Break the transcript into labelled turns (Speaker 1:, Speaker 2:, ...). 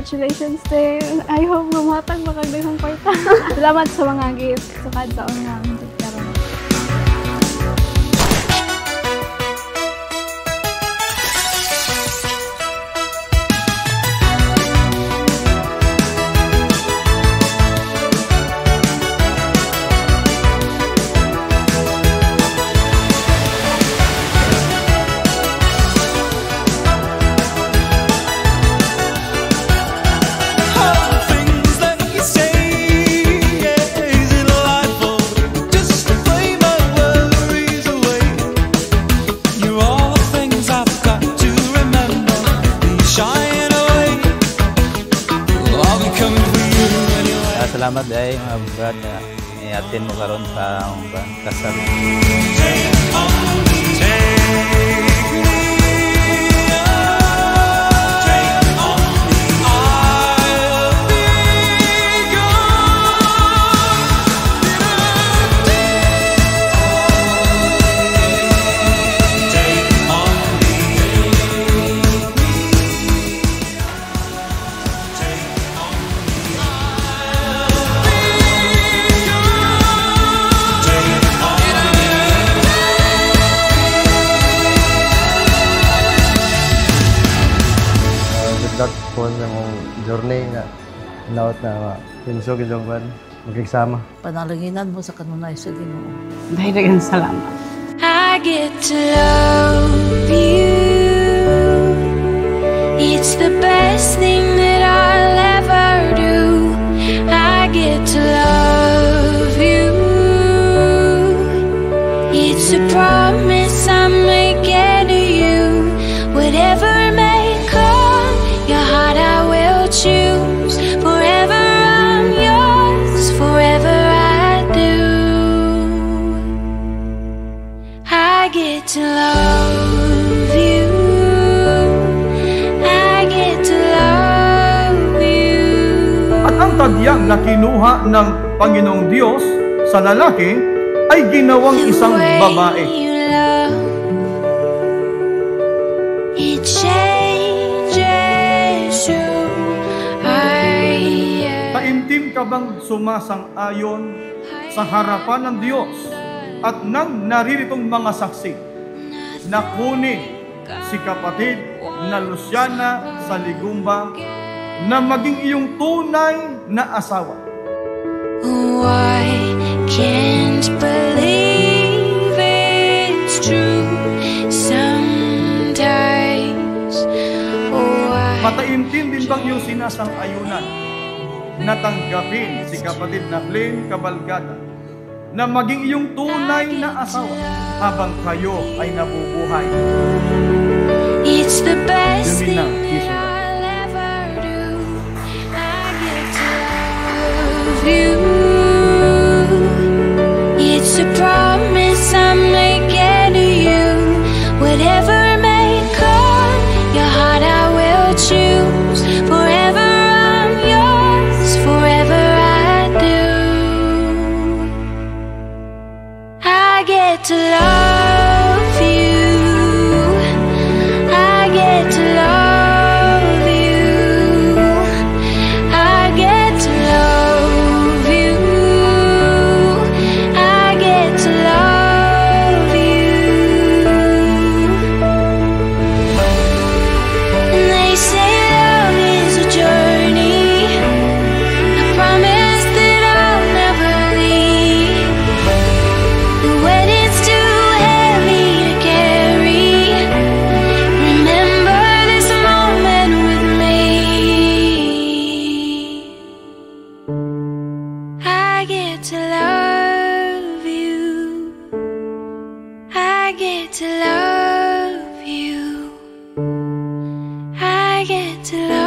Speaker 1: congratulations din. I hope gumatag makagdaghang kwarta. Salamat sa mga gifts sa kadtaon nga.
Speaker 2: Salamat ay mga brad na i-attend mo karon sa kasal.
Speaker 3: Po ng journey nga naot na pinsog yung ban magkagsama.
Speaker 4: Panalanginan mo sa kanunay sa Ginoo.
Speaker 1: Dahilagan salamat.
Speaker 5: I get to love you. It's the best thing that I'll ever do. I get to love you. It's a promise I'm making to you. Whatever may come, your heart I will choose. Forever I'm yours, forever I do. I get to love you. I get to love you.
Speaker 6: At ang tadyang na kinuha ng Panginoong Diyos sa lalaki ay ginawang isang babae.
Speaker 5: It changes who I am.
Speaker 6: Taimtim ka bang sumasang-ayon sa harapan ng Diyos at ng nariritong mga saksi na kunin si kapatid na Luciana Saligumba na maging iyong tunay na asawa?
Speaker 5: Oh, I can't believe it's true sometimes. Oh,
Speaker 6: Mataimtim din bang iyong sinasang-ayunan na tanggapin si kapatid na Flynn Cabalgata na maging iyong tunay na asawa habang kayo ay nabubuhay?
Speaker 5: It's the best
Speaker 6: Yun
Speaker 5: thing
Speaker 6: na, kiss
Speaker 5: that
Speaker 6: mo.
Speaker 5: I'll ever do. I get to love you. It's a promise I'm making to you. Whatever may come, your heart I will choose. Forever I'm yours, forever I do. I get to love you. I get to love you. I get to love you. I get to love you. And they say love is a journey. I promise that I'll never leave. The weight is too heavy to carry. Remember this moment with me. I get to love you. I get to love you. I get to love